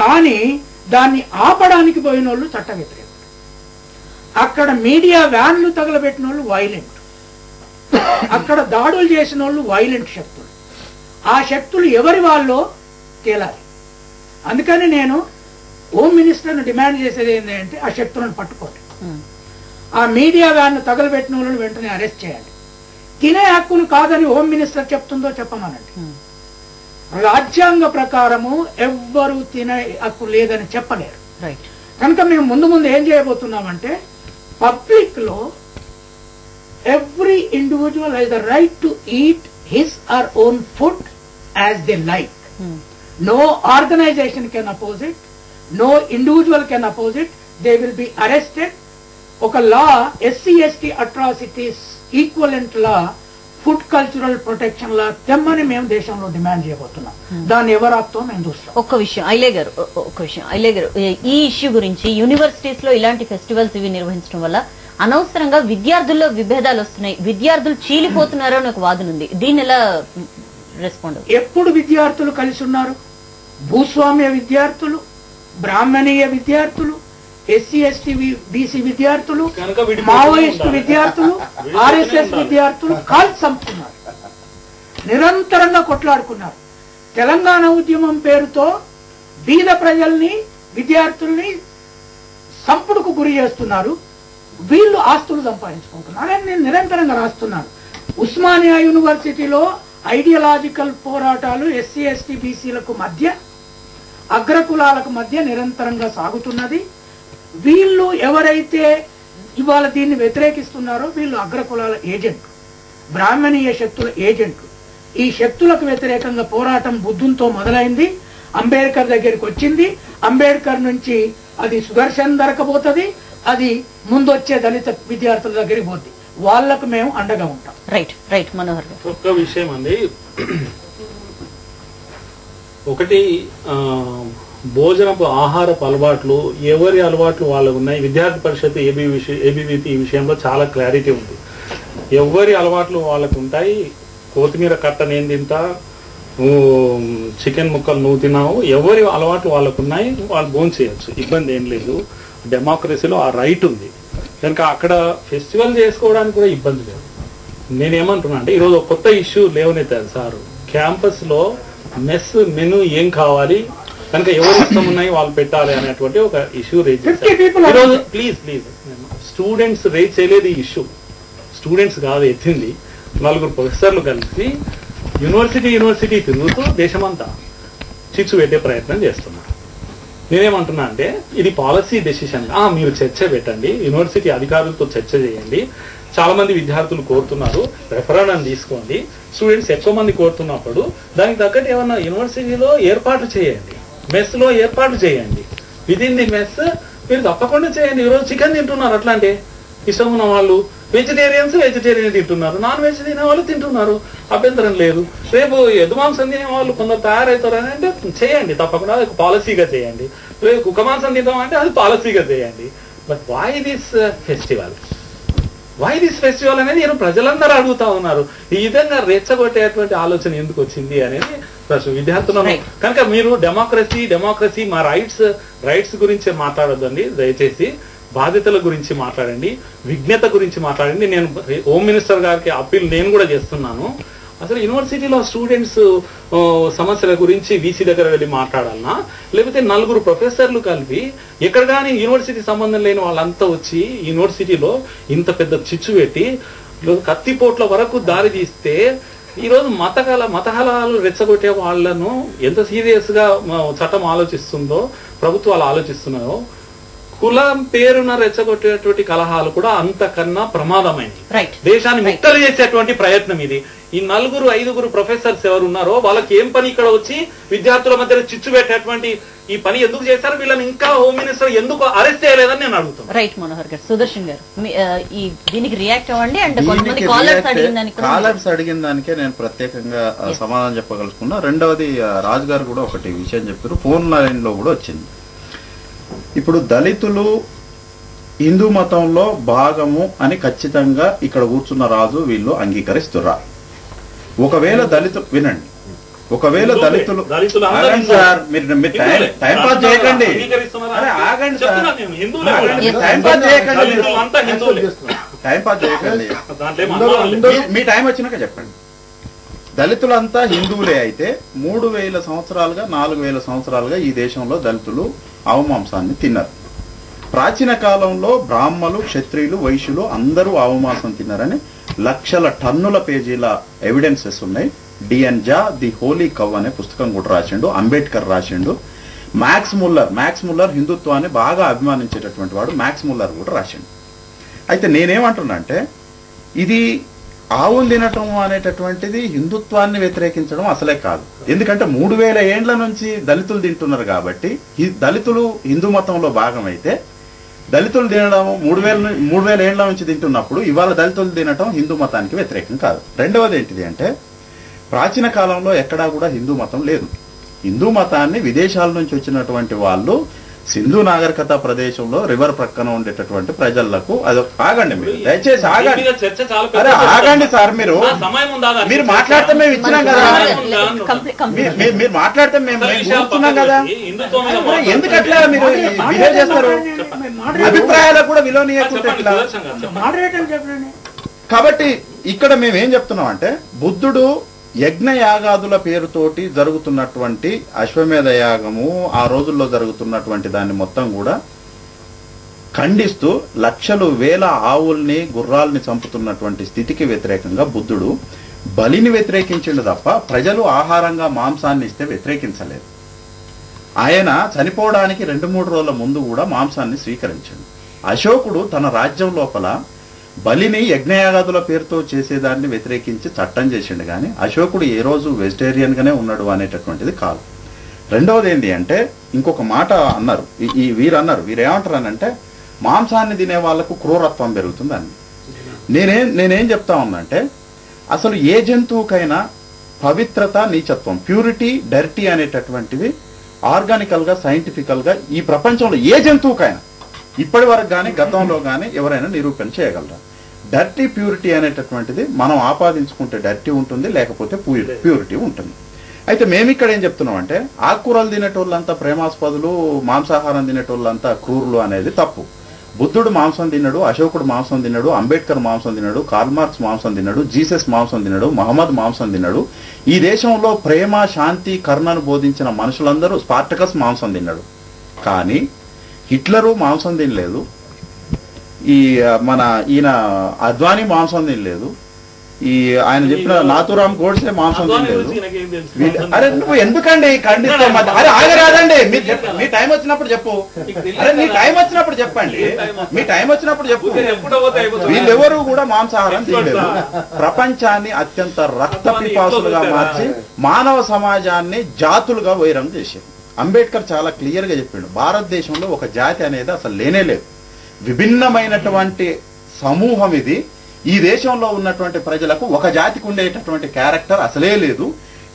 కానీ దాన్ని ఆపడానికి పోయిన వాళ్ళు చట్ట వ్యతిరేకులు. అక్కడ మీడియా వ్యాన్లు తగలబెట్టిన వాళ్ళు వైలెంట్, అక్కడ దాడులు చేసిన వాళ్ళు వైలెంట్ శక్తులు. ఆ శక్తులు ఎవరి వాళ్ళో తేలాలి. అందుకని నేను హోమ్ మినిస్టర్ను డిమాండ్ చేసేది ఏంటంటే ఆ శక్తులను పట్టుకోండి, ఆ మీడియా వ్యాన్ తగలబెట్టిన వాళ్ళని వెంటనే అరెస్ట్ చేయండి. తినే హక్కును కాదని హోమ్ మినిస్టర్ చెప్తుందో చెప్పమనండి. రాజ్యాంగ ప్రకారము ఎవ్వరూ తినే హక్కు లేదని చెప్పలేరు. కనుక మేము ముందు ఏం చేయబోతున్నామంటే పబ్లిక్ లో every individual has the right to eat his or own food as they like. No organisation can oppose it, no individual can oppose it. They will be arrested. ఒక law SC ST atrocities equivalent law, food cultural protection law తెమ్మని మేము దేశంలో demand చేయబోతున్నాం. దాన్ని ఎవరాతో మేము చూస్తాం. ఒక్క విషయం ఐలే గారు, ఈ ఇష్యూ గురించి యూనివర్సిటీస్ లో ఇలాంటి ఫెస్టివల్స్ ఇవి నిర్వహించడం వల్ల అనవసరంగా విద్యార్థుల్లో విభేదాలు వస్తున్నాయి, విద్యార్థులు చీలిపోతున్నారో అని ఒక వాదన ఉంది. దీన్ని ఎలా రెస్పాండ్? ఎప్పుడు విద్యార్థులు కలిసి ఉన్నారు? భూస్వామ్య విద్యార్థులు, బ్రాహ్మణీయ విద్యార్థులు, ఎస్సీ ఎస్టీ బీసీ విద్యార్థులు, మావోయిస్టు విద్యార్థులు, ఆర్ఎస్ఎస్ విద్యార్థులు కాల్చి చంపుతున్నారు, నిరంతరంగా కొట్లాడుకున్నారు. తెలంగాణ ఉద్యమం పేరుతో బీద ప్రజల్ని, విద్యార్థుల్ని సంపుడుకు గురి చేస్తున్నారు. వీళ్ళు ఆస్తులు సంపాదించుకుంటున్నారు అని నేను నిరంతరంగా రాస్తున్నాను. ఉస్మానియా యూనివర్సిటీలో ఐడియాలజికల్ పోరాటాలు ఎస్సీ ఎస్టీ బీసీలకు మధ్య, అగ్రకులాలకు మధ్య నిరంతరంగా సాగుతున్నది. వీళ్ళు ఎవరైతే ఇవాళ దీన్ని వ్యతిరేకిస్తున్నారో వీళ్ళు అగ్రకులాల ఏజెంట్లు, బ్రాహ్మణీయ శక్తుల ఏజెంట్లు. ఈ శక్తులకు వ్యతిరేకంగా పోరాటం బుద్ధుంతో మొదలైంది, అంబేద్కర్ దగ్గరికి వచ్చింది, అంబేద్కర్ నుంచి అది సుదర్శన్ దొరకబోతుంది, అది ముందొచ్చే దళిత విద్యార్థుల దగ్గరికి పోతుంది. వాళ్లకు మేము అండగా ఉంటాం. రైట్ మనోహర్ గారు. ఒక్క విషయం అండి, ఒకటి భోజనపు ఆహారపు అలవాట్లు ఎవరి అలవాట్లు వాళ్ళకు ఉన్నాయి. విద్యార్థి పరిషత్ ఏబీవీపీ ఈ విషయంలో చాలా క్లారిటీ ఉంది. ఎవరి అలవాట్లు వాళ్ళకు ఉంటాయి. కొత్తిమీర కట్ట నేను తింటా, చికెన్ ముక్కలు నువ్వు తిన్నావు, ఎవరి అలవాట్లు వాళ్ళకు ఉన్నాయి, వాళ్ళు భోజనం చేయొచ్చు, ఇబ్బంది ఏం లేదు. డెమోక్రసీలో ఆ రైట్ ఉంది కనుక అక్కడ ఫెస్టివల్ చేసుకోవడానికి కూడా ఇబ్బంది లేదు. నేనేమంటున్నా అంటే ఈరోజు ఒక కొత్త ఇష్యూ లేవనెత్తారు సార్, క్యాంపస్ లో మెస్ మెనూ ఏం కావాలి కనుక ఎవరు ఇష్టం ఉన్నాయి వాళ్ళు పెట్టాలి అనేటువంటి ఒక ఇష్యూ రేజ్ చేశారు ఈరోజు. ప్లీజ్ స్టూడెంట్స్ రేజ్ చేయలేదు ఈ ఇష్యూ, స్టూడెంట్స్ కాదు ఎత్తింది. 4 ప్రొఫెసర్లు కలిసి యూనివర్సిటీ తిరుగుతూ దేశమంతా చిచ్చు పెట్టే ప్రయత్నం చేస్తున్నారు. నేనేమంటున్నా అంటే ఇది పాలసీ డెసిషన్. మీరు చర్చ పెట్టండి, యూనివర్సిటీ అధికారులతో చర్చ చేయండి. చాలా మంది విద్యార్థులు కోరుతున్నారు, రెఫరెండం తీసుకోండి. స్టూడెంట్స్ ఎక్కువ మంది కోరుతున్నప్పుడు దానికి తగ్గట్టు ఏమన్నా యూనివర్సిటీలో ఏర్పాట్లు చేయండి, మెస్ లో ఏర్పాటు చేయండి. విదిన్ ది మెస్ మీరు తప్పకుండా చేయండి. ఈరోజు చికెన్ తింటున్నారు, అట్లా అంటే ఇష్టం ఉన్న వాళ్ళు. వెజిటేరియన్ తింటున్నారు, నాన్ వెజ్ తినే వాళ్ళు తింటున్నారు, అభ్యంతరం లేదు. రేపు ఎద్దు మాంసం తినే వాళ్ళు కొందరు తయారవుతారు అని అంటే చేయండి, తప్పకుండా అది పాలసీగా చేయండి. రేపు కుక్క మాంసం తింటామంటే అది పాలసీగా చేయండి. బట్ వై దిస్ ఫెస్టివల్ అనేది నేను ప్రజలందరూ అడుగుతా ఉన్నారు. ఈ విధంగా రెచ్చగొట్టేటువంటి ఆలోచన ఎందుకు వచ్చింది అనేది ప్రశ్న విద్యార్థులను. కనుక మీరు డెమోక్రసీ మా రైట్స్ గురించి మాట్లాడొద్దండి దయచేసి. బాధ్యతల గురించి మాట్లాడండి, విజ్ఞత గురించి మాట్లాడండి. నేను హోమ్ మినిస్టర్ గారికి అప్పీల్ నేను కూడా చేస్తున్నాను. అసలు యూనివర్సిటీలో స్టూడెంట్స్ సమస్యల గురించి వీసీ దగ్గర వెళ్ళి మాట్లాడాలన్నా, లేకపోతే 4 ప్రొఫెసర్లు కలిపి ఎక్కడ కానీ యూనివర్సిటీ సంబంధం లేని వాళ్ళంతా వచ్చి యూనివర్సిటీలో ఇంత పెద్ద చిచ్చు పెట్టి కత్తిపోట్ల వరకు దారి తీస్తే ఈరోజు మతకలాలు రెచ్చగొట్టే వాళ్లను ఎంత సీరియస్ గా చట్టం ఆలోచిస్తుందో, ప్రభుత్వాలు ఆలోచిస్తున్నాయో, కులం పేరున రెచ్చగొట్టేటువంటి కలహాలు కూడా అంతకన్నా ప్రమాదమైనవి. దేశాన్ని ముక్కలు చేసేటువంటి ప్రయత్నం ఇది. ఈ 4-5 ప్రొఫెసర్స్ ఎవరు ఉన్నారో వాళ్ళకి ఏం పని ఇక్కడ వచ్చి విద్యార్థుల మధ్య చిచ్చు పెట్టేటువంటి ఈ పని ఎందుకు చేశారు? వీళ్ళని ఇంకా హోమ్ మినిస్టర్ ఎందుకు అరెస్ట్ చేయలేదని నేను అడుగుతాను. రైట్ మనోహర్ గారు. సుదర్శన్ గారు దీనికి రియాక్ట్ అవ్వండి. అండ్ కొంతమంది కాలర్స్ అడిగిన దానికే నేను ప్రత్యేకంగా సమాధానం చెప్పగలుగుతున్నా. రెండవది రాజు గారు కూడా ఒకటి విషయం చెప్పారు, ఫోన్ లైన్ లో కూడా వచ్చింది. ఇప్పుడు దళితులు హిందూ మతంలో భాగము అని ఖచ్చితంగా ఇక్కడ కూర్చున్న రాజు వీళ్ళు అంగీకరిస్తుర్రా? ఒకవేళ దళితులు వినండి, ఒకవేళ దళితులు దళితులు అందరూ ఆగండి హిందువులే. సార్, మీరు టైం పాస్ చేయకండి. అరే ఆగండి సార్, చెప్తున్నాను నేను, హిందువులే కూడా. మీరు టైం పాస్ చేయకండి. దళితులు అంతా హిందువులే. టైం పాస్ చేయకండి. దాంట్లో ఏం అనుమానం లేదు. మీ టైం వచ్చినాక చెప్పండి. దళితులంతా హిందువులే అయితే 3000 సంవత్సరాలుగా 4000 సంవత్సరాలుగా ఈ దేశంలో దళితులు ఆవుమాంసాన్ని తిన్నారు. ప్రాచీన కాలంలో బ్రాహ్మలు, క్షత్రియులు, వైశ్యులు అందరూ ఆవుమాంసం తిన్నారని లక్షల టన్నుల పేజీల ఎవిడెన్సెస్ ఉన్నాయి. డిఎన్ జా ది హోలీ కవ్ అనే పుస్తకం కూడా రాసిండు, అంబేద్కర్ రాసిండు, మ్యాక్స్ ముల్లర్ హిందుత్వాన్ని బాగా అభిమానించేటటువంటి వాడు మ్యాక్స్ ముల్లర్ కూడా రాసిండు. అయితే నేనేమంటున్నా అంటే ఇది ఆవును తినటం అనేటటువంటిది హిందుత్వాన్ని వ్యతిరేకించడం అసలే కాదు. ఎందుకంటే 3000 ఏండ్ల నుంచి దళితులు తింటున్నారు కాబట్టి దళితులు హిందూ మతంలో భాగమైతే దళితులు తినడం 3000 ఏండ్ల నుంచి తింటున్నప్పుడు ఇవాళ దళితులు తినటం హిందూ మతానికి వ్యతిరేకం కాదు. రెండవది ఏంటిది అంటే ప్రాచీన కాలంలో ఎక్కడా కూడా హిందూ మతం లేదు. హిందూ మతాన్ని విదేశాల నుంచి వచ్చినటువంటి వాళ్ళు సింధు నాగరికత ప్రదేశంలో రివర్ ప్రక్కన ఉండేటటువంటి ప్రజలకు అది ఆగండి, మీరు దయచేసి ఆగండి. చర్చ చాలా అరే ఆగండి సార్, మీరు సమయం ఉందా? మీరు మాట్లాడితే మేము ఇచ్చినాం కదా, మీరు మాట్లాడితే మేము కూర్చున్నాం కదా. ఎందుకట్లా మీరు బిహేవ్ చేస్తారు? అభిప్రాయాలకు కూడా విలువనీయకుంటే ఎట్లా? కాబట్టి ఇక్కడ మేమేం చెప్తున్నాం అంటే బుద్ధుడు యజ్ఞయాగాదుల పేరుతోటి జరుగుతున్నటువంటి అశ్వమేధ యాగము, ఆ రోజుల్లో జరుగుతున్నటువంటి దాన్ని మొత్తం కూడా ఖండిస్తూ లక్షలు వేల ఆవుల్ని గుర్రాల్ని చంపుతున్నటువంటి స్థితికి వ్యతిరేకంగా బుద్ధుడు బలిని వ్యతిరేకించిండు తప్ప ప్రజలు ఆహారంగా మాంసాన్ని ఇస్తే వ్యతిరేకించలేదు. ఆయన చనిపోవడానికి 2-3 రోజుల ముందు కూడా మాంసాన్ని స్వీకరించాడు. అశోకుడు తన రాజ్యం లోపల బలిని యజ్ఞయాగాదుల పేరుతో చేసేదాన్ని వ్యతిరేకించి చట్టం చేసిండు, కానీ అశోకుడు ఏ రోజు వెజిటేరియన్ గానే ఉన్నాడు అనేటటువంటిది కాదు. రెండవది ఏంటి అంటే ఇంకొక మాట అన్నారు, వీరేమంటారనంటే మాంసాన్ని తినే వాళ్లకు క్రూరత్వం పెరుగుతుందని. నేనేం చెప్తా ఉన్నానంటే అసలు ఏ జంతువుకైనా పవిత్రత, నీచత్వం, ప్యూరిటీ, డర్టీ అనేటటువంటివి ఆర్గానికల్ గా, సైంటిఫికల్ గా ఈ ప్రపంచంలో ఏ జంతువుకైనా ఇప్పటి వరకు కానీ గతంలో కానీ ఎవరైనా నిరూపణ చేయగలరా? డర్టీ, ప్యూరిటీ అనేటటువంటిది మనం ఆపాదించుకుంటే డర్టీ ఉంటుంది, లేకపోతే ప్యూరిటీ ఉంటుంది. అయితే మేము ఇక్కడ ఏం చెప్తున్నాం అంటే ఆకుకూరలు తినేటోళ్ళంతా ప్రేమాస్పదులు, మాంసాహారం తినేటోళ్ళంతా క్రూరులు అనేది తప్పు. బుద్ధుడు మాంసం తిన్నాడు, అశోకుడు మాంసం తిన్నాడు, అంబేద్కర్ మాంసం తిన్నాడు, కార్ల్ మార్క్స్ మాంసం తిన్నాడు, జీసస్ మాంసం తిన్నాడు, మహమ్మద్ మాంసం తిన్నాడు. ఈ దేశంలో ప్రేమ, శాంతి, కరుణను బోధించిన మనుషులందరూ స్పార్టకస్ మాంసం తిన్నాడు. కానీ హిట్లరు మాంసం తినలేదు, ఈయన అద్వానీ మాంసం తినలేదు, ఆయన చెప్పిన నాథురామ్ గోడ్సే మాంసం తినలేదు. అరే నువ్వు ఎందుకండి ఖండిస్తాం? అరే ఆగరాదండి, మీ టైం వచ్చినప్పుడు చెప్పు. అరే మీ టైం వచ్చినప్పుడు చెప్పండి, మీ టైం వచ్చినప్పుడు చెప్పు. వీళ్ళెవరూ కూడా మాంసాహారం తినలేదు. ప్రపంచాన్ని అత్యంత రక్త పిపాసులుగా మార్చి మానవ సమాజాన్ని జాతులుగా వైరం చేశారు. అంబేద్కర్ చాలా క్లియర్ గా చెప్పిండు, భారతదేశంలో ఒక జాతి అనేది అసలు లేనే లేదు, విభిన్నమైనటువంటి సమూహం ఇది. ఈ దేశంలో ఉన్నటువంటి ప్రజలకు ఒక జాతికి ఉండేటటువంటి క్యారెక్టర్ అసలే లేదు.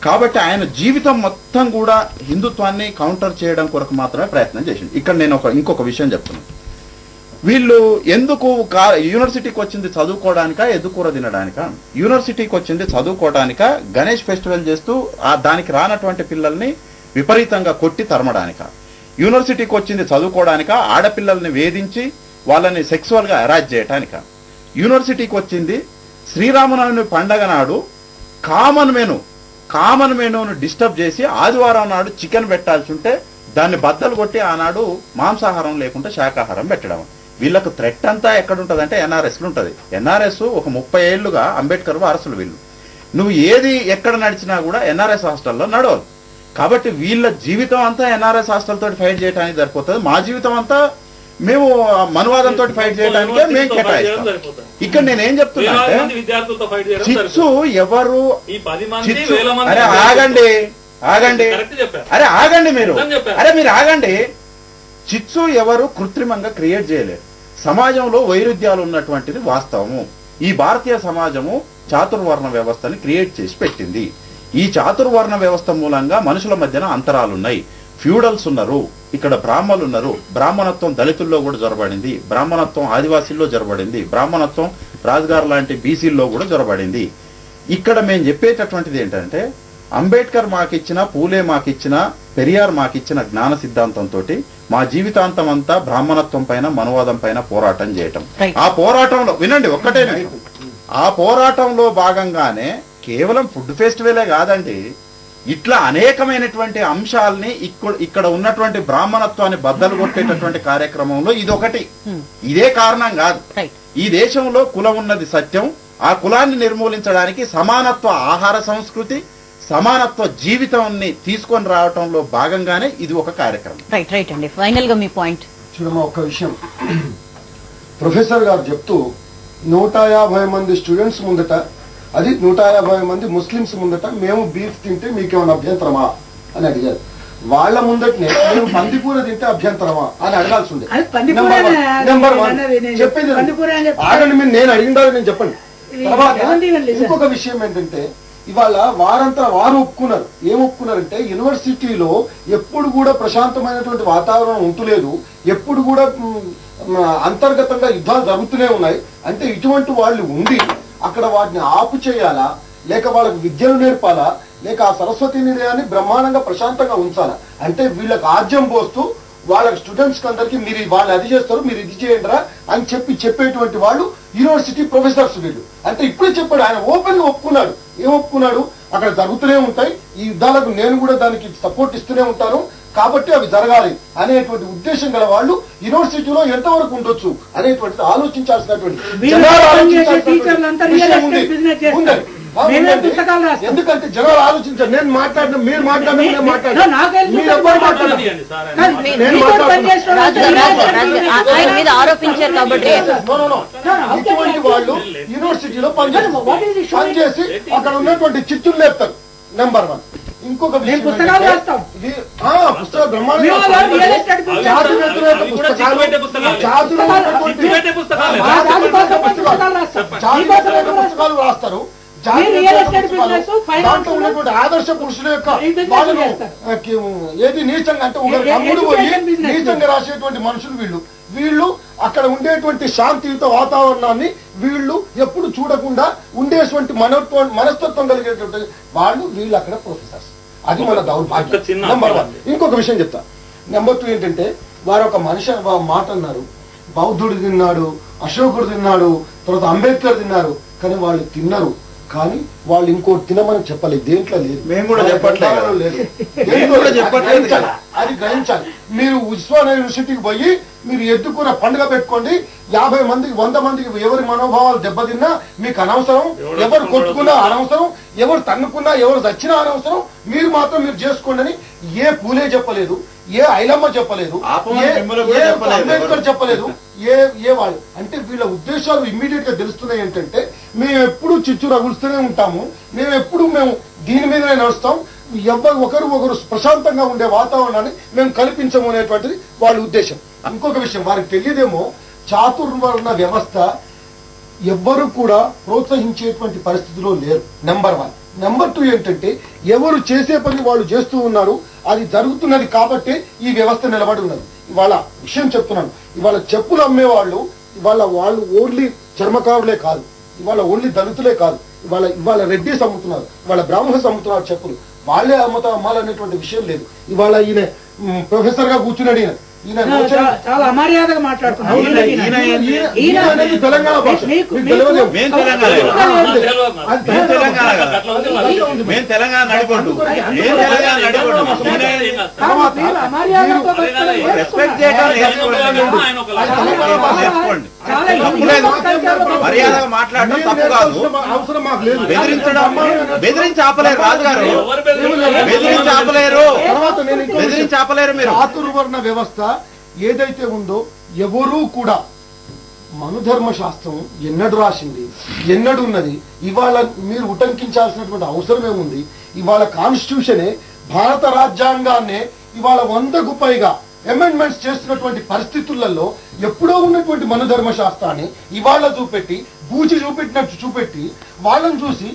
కాబట్టి ఆయన జీవితం మొత్తం కూడా హిందుత్వాన్ని కౌంటర్ చేయడం కొరకు మాత్రమే ప్రయత్నం చేసిండు. ఇక్కడ నేను ఇంకొక విషయం చెప్తున్నాను. వీళ్ళు ఎందుకు యూనివర్సిటీకి వచ్చింది చదువుకోవడానికా, ఎదుకూర తినడానికా? యూనివర్సిటీకి వచ్చింది చదువుకోవడానికా, గణేష్ ఫెస్టివల్ చేస్తూ దానికి రానటువంటి పిల్లల్ని విపరీతంగా కొట్టి తరమడానిక? యూనివర్సిటీకి వచ్చింది చదువుకోవడానిక, ఆడపిల్లల్ని వేధించి వాళ్ళని సెక్సువల్ గా అరాజ్ చేయటానిక? యూనివర్సిటీకి వచ్చింది శ్రీరామనవమి పండగ నాడు కామన్ మెనూను డిస్టర్బ్ చేసి ఆదివారం నాడు చికెన్ పెట్టాల్సి ఉంటే దాన్ని బద్దలు కొట్టి ఆనాడు మాంసాహారం లేకుండా శాకాహారం పెట్టడం. వీళ్ళకు థ్రెట్ అంతా ఎక్కడుంటదంటే ఎన్ఆర్ఎస్లు ఉంటది. ఎన్ఆర్ఎస్ ఒక 30 ఏళ్లుగా అంబేద్కర్ వారసులు వీళ్ళు. నువ్వు ఏది ఎక్కడ నడిచినా కూడా ఎన్ఆర్ఎస్ హాస్టల్లో నడవాలి. కాబట్టి వీళ్ళ జీవితం అంతా ఎన్ఆర్ఎస్ హాస్టల్ తోటి ఫైట్ చేయడానికి సరిపోతుంది. మా జీవితం అంతా మేము మనువాదంతో ఫైట్ చేయడానికే మేము కేటాయిస్తాం. ఇక్కడ నేనేం చెప్తున్నా అంటే చిచ్చు ఎవరు? అరే ఆగండి, అరే ఆగండి, మీరు ఆగండి. చిచ్చు ఎవరు కృత్రిమంగా క్రియేట్ చేయలేరు. సమాజంలో వైరుధ్యాలు ఉన్నటువంటిది వాస్తవము. ఈ భారతీయ సమాజము చాతుర్వర్ణ వ్యవస్థని క్రియేట్ చేసి పెట్టింది. ఈ చాతుర్వర్ణ వ్యవస్థ మూలంగా మనుషుల మధ్యన అంతరాలున్నాయి. ఫ్యూడల్స్ ఉన్నారు, ఇక్కడ బ్రాహ్మణులు ఉన్నారు. బ్రాహ్మణత్వం దళితుల్లో కూడా జొరబడింది, బ్రాహ్మణత్వం ఆదివాసీల్లో జొరబడింది, బ్రాహ్మణత్వం రాజుగారు లాంటి బీసీల్లో కూడా జొరబడింది. ఇక్కడ మేము చెప్పేటటువంటిది ఏంటంటే అంబేద్కర్ మాకిచ్చిన, పూలే మాకిచ్చిన, పెరియార్ మాకిచ్చిన జ్ఞాన సిద్ధాంతంతో మా జీవితాంతం అంతా బ్రాహ్మణత్వం పైన, మనువాదం పైన పోరాటం చేయటం. ఆ పోరాటంలో వినండి ఒక్కటే నిమిషం, ఆ పోరాటంలో భాగంగానే కేవలం ఫుడ్ ఫెస్టివలే కాదండి, ఇట్లా అనేకమైనటువంటి అంశాలని ఇక్కడ ఉన్నటువంటి బ్రాహ్మణత్వాన్ని బద్దలు కొట్టేటటువంటి కార్యక్రమంలో ఇదొకటి. ఇదే కారణం కాదు. ఈ దేశంలో కులం ఉన్నది సత్యం. ఆ కులాన్ని నిర్మూలించడానికి సమానత్వ ఆహార సంస్కృతి, సమానత్వ జీవితాన్ని తీసుకొని రావటంలో భాగంగానే ఇది ఒక కార్యక్రమం. రైట్ అండి. ఫైనల్ గా మీ పాయింట్ చూడమ్మా, ఒక విషయం ప్రొఫెసర్ గారు చెప్తూ 150 మంది స్టూడెంట్స్ ముందట, అది 150 మంది ముస్లింస్ ముందట మేము బీఫ్ తింటే మీకేమైనా అభ్యంతరమా అని అడిగారు. వాళ్ళ ముందటనే మేము పందికూర తింటే అభ్యంతరమా అని అడగాల్సి ఉండే. నెంబర్ 1 చెప్పేది ఆగండి, మీరు నేను అడిగిందాలి నేను చెప్పండి. తర్వాత ఇంకొక విషయం ఏంటంటే, ఇవాళ వారంతా వారు ఒప్పుకున్నారు. ఏం ఒప్పుకున్నారంటే, యూనివర్సిటీలో ఎప్పుడు కూడా ప్రశాంతమైనటువంటి వాతావరణం ఉంటలేదు, ఎప్పుడు కూడా అంతర్గతంగా యుద్ధాలు జరుగుతూనే ఉన్నాయి. అంటే ఇటువంటి వాళ్ళు ఉండి అక్కడ వాటిని ఆపు చేయాలా, లేక వాళ్ళకి విద్యను నేర్పాలా, లేక ఆ సరస్వతి నిలయాన్ని బ్రహ్మాండంగా ప్రశాంతంగా ఉంచాలా? అంటే వీళ్ళకి ఆజ్యం పోస్తూ వాళ్ళకి స్టూడెంట్స్ అందరికి మీరు వాళ్ళు అది చేస్తారు, మీరు ఇది చేయండిరా అని చెప్పేటువంటి వాళ్ళు యూనివర్సిటీ ప్రొఫెసర్స్ వీళ్ళు. అంటే ఇప్పుడే చెప్పాడు ఆయన, ఓపెన్ గా ఒప్పుకున్నాడు. ఏం ఒప్పుకున్నాడు? అక్కడ జరుగుతూనే ఉంటాయి ఈ యుద్ధాలకు, నేను కూడా దానికి సపోర్ట్ ఇస్తూనే ఉంటాను, కాబట్టి అవి జరగాలి అనేటువంటి ఉద్దేశం గల వాళ్ళు యూనివర్సిటీలో ఎంతవరకు ఉండొచ్చు అనేటువంటిది ఆలోచించాల్సినటువంటి ఎందుకంటే జనాలు ఆలోచించారు. నేను మాట్లాడిన, మీరు మాట్లాడిన, నేను మాట్లాడిన, మీరు ఎవ్వరు మాట్లాడారు, ఆరోపించారు కాబట్టి ఇటువంటి వాళ్ళు యూనివర్సిటీలో పనిచేసి అక్కడ ఉన్నటువంటి చిచ్చులు లేపుతారు. నెంబర్ 1. ఇంకొక పుస్తకాలు రాస్తారు. దాంట్లో ఉన్నటువంటి ఆదర్శ పురుషుల యొక్క వాళ్ళను ఏది నీచంగా అంటే ఒక తమ్ముడు పోయి నీచంగా రాసేటువంటి మనుషులు వీళ్ళు అక్కడ ఉండేటువంటి శాంతియుత వాతావరణాన్ని వీళ్ళు ఎప్పుడు చూడకుండా ఉండేటువంటి మనస్తత్వం కలిగేటువంటి వీళ్ళు అక్కడ ప్రొఫెసర్స్. అది మన దౌర్భాగ్యం. నెంబర్ 1. ఇంకొక విషయం చెప్తా. నెంబర్ 2 ఏంటంటే, వారు ఒక మనిషి మాట అన్నారు, బౌద్ధుడు తిన్నాడు, అశోకుడు తిన్నాడు, తర్వాత అంబేద్కర్ తిన్నారు, కానీ వాళ్ళు తిన్నారు. కానీ వాళ్ళు ఇంకోటి తినమని చెప్పలేదు, దేంట్లో లేదు, మేము కూడా చెప్పట్లేదు. అది గ్రహించాలి. మీరు ఉస్మానియా యూనివర్సిటీకి పోయి మీరు ఎద్దుకున్న పండుగ పెట్టుకోండి, 50 మందికి 100 మందికి ఎవరి మనోభావాలు దెబ్బతిన్నా మీకు అనవసరం, ఎవరు కొట్టుకున్నా అనవసరం, ఎవరు తన్నుకున్నా, ఎవరు చచ్చినా అనవసరం, మీరు మాత్రం మీరు చేసుకోండి అని ఏ పూలే చెప్పలేదు, ఏ ఐలమ్మ చెప్పలేదు, ఏ అంబేద్కర్ చెప్పలేదు, ఏ వాళ్ళు. అంటే వీళ్ళ ఉద్దేశాలు ఇమ్మీడియట్ గా తెలుస్తున్నాయి. ఏంటంటే, మేము ఎప్పుడు చిచ్చు రగులుస్తూనే ఉంటాము, మేము దీని మీదనే నడుస్తాం, ఒకరు ప్రశాంతంగా ఉండే వాతావరణాన్ని మేము కల్పించము అనేటువంటిది వాళ్ళ ఉద్దేశం. ఇంకొక విషయం వారికి తెలియదేమో, చాతుర్వర్ణ వ్యవస్థ ఎవ్వరు కూడా ప్రోత్సహించేటువంటి పరిస్థితిలో లేరు. నెంబర్ 1. నెంబర్ 2 ఏంటంటే, ఎవరు చేసే పని వాళ్ళు చేస్తూ ఉన్నారు, అది జరుగుతున్నది కాబట్టి ఈ వ్యవస్థ నిలబడి ఉన్నది. ఇవాళ విషయం చెప్తున్నాను, ఇవాళ చెప్పులు అమ్మేవాళ్ళు వాళ్ళు ఓన్లీ చర్మకారులే కాదు, ఇవాళ ఓన్లీ దళితులే కాదు, ఇవాళ రెడ్డిస్ అమ్ముతున్నారు, ఇవాళ బ్రాహ్మణుస్ అమ్ముతున్నారు చెప్పులు. వాళ్ళే అమ్మాలనేటువంటి విషయం లేదు. ఇవాళ ఈయన ప్రొఫెసర్ గా కూర్చున్నాడు, చాలా అమర్యాదగా మాట్లాడుతున్నారు. తెలంగాణ భాష మర్యాదగా మాట్లాడడం తప్పు కాదు. అవసరం మాకు లేదు. బెదిరించి ఆపలేరు రాజుగారు, బెదిరించి ఆపలేరు మీరు. చాతుర్వర్ణ వ్యవస్థ ఏదైతే ఉందో ఎవరూ కూడా మనుధర్మ శాస్త్రం ఎన్నడు రాసింది, ఎన్నడు ఉన్నది, ఇవాళ మీరు ఉటంకించాల్సినటువంటి అవసరం ఏముంది? ఇవాళ కాన్స్టిట్యూషనే, భారత రాజ్యాంగాన్నే ఇవాళ 100కు పైగా అమెండ్మెంట్స్ చేస్తున్నటువంటి పరిస్థితులలో ఎప్పుడో ఉన్నటువంటి మనుధర్మ శాస్త్రాన్ని ఇవాళ చూపెట్టి, బూచి చూపెట్టినట్టు చూపెట్టి వాళ్ళని చూసి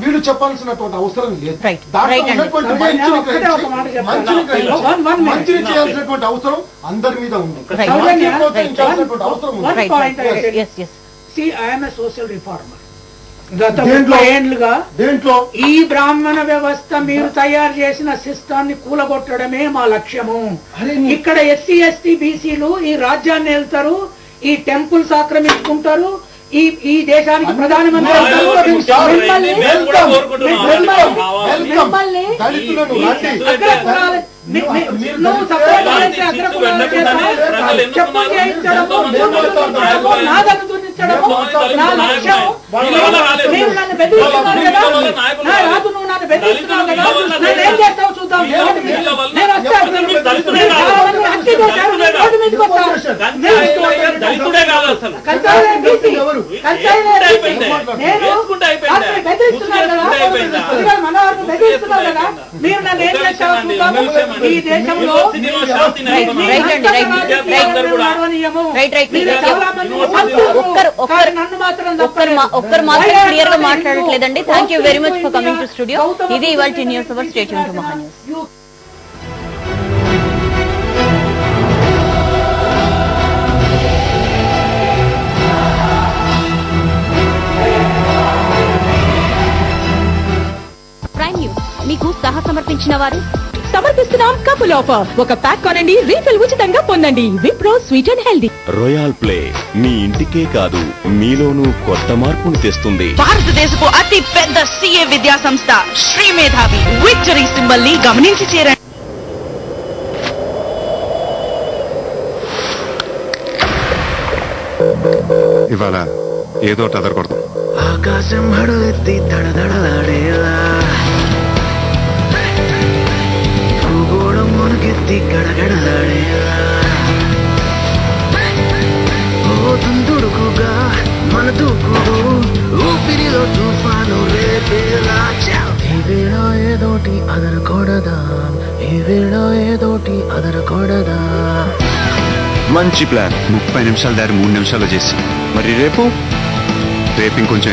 వీళ్ళు చెప్పాల్సినటువంటి అవసరం లేదు. దాంట్లో ఉన్నటువంటి మంచిని చేయాల్సినటువంటి అవసరం అందరి మీద ఉంది, ప్రోత్సహించాల్సినటువంటి అవసరం ఉంది. See, I am a social reformer. గత దేంట్లో? 30 ఏళ్లుగా దేంట్లో ఈ బ్రాహ్మణ వ్యవస్థ మీరు తయారు చేసిన సిస్టాన్ని కూలగొట్టడమే మా లక్ష్యము. ఇక్కడ ఎస్సీ ఎస్టీ బీసీలు ఈ రాజ్యాన్ని వెళ్తారు, ఈ టెంపుల్స్ ఆక్రమించుకుంటారు, ఈ దేశానికి ప్రధానమంత్రి మీరు నన్ను ఏం చేస్తావు? ఈ దేశంలో నన్ను మాత్రం ఒక్కరు మాత్రం క్లియర్ గా మాట్లాడట్లేదండి. Thank you very much for coming to studio. ఇది ఇవాళ news hour. Stay tune to Maha news. Prime news మీకు సమర్పించిన వారు సమర్పిస్తున్నాం కపుల్ ఆఫర్. ఒక ప్యాక్ కొనండి, రీఫిల్ ఉచితంగా పొందండి. Wipro sweet and healthy. Royal play మీ ఇంటికే కాదు మీలోనూ కొత్త మార్పును తెస్తుంది. భారతదేశపు అతి పెద్ద సిఏ విద్యా సంస్థ శ్రీ మేధావి విక్టరీ సింబల్ ని గమనించి చేరండి. ఇవాళ ఏదో అదరకూడదు. ఆకాశం హడులెత్తి దడదడలాడేలా, భూగోళం మునుగెత్తి గడగడలాడేలా, ఓ తుందుడుకుగా మన దూకుడు ఊపిరిలో తుఫాను రేపేలా. ఈ వేళ ఏదోటి అదరకూడదా, ఈ వేళ ఏదోటి అదరకూడదా. మంచి ప్లాన్. 30 నిమిషాలు దారి 3 నిమిషాలు చేసి మరి రేపు ఇంకొంచెం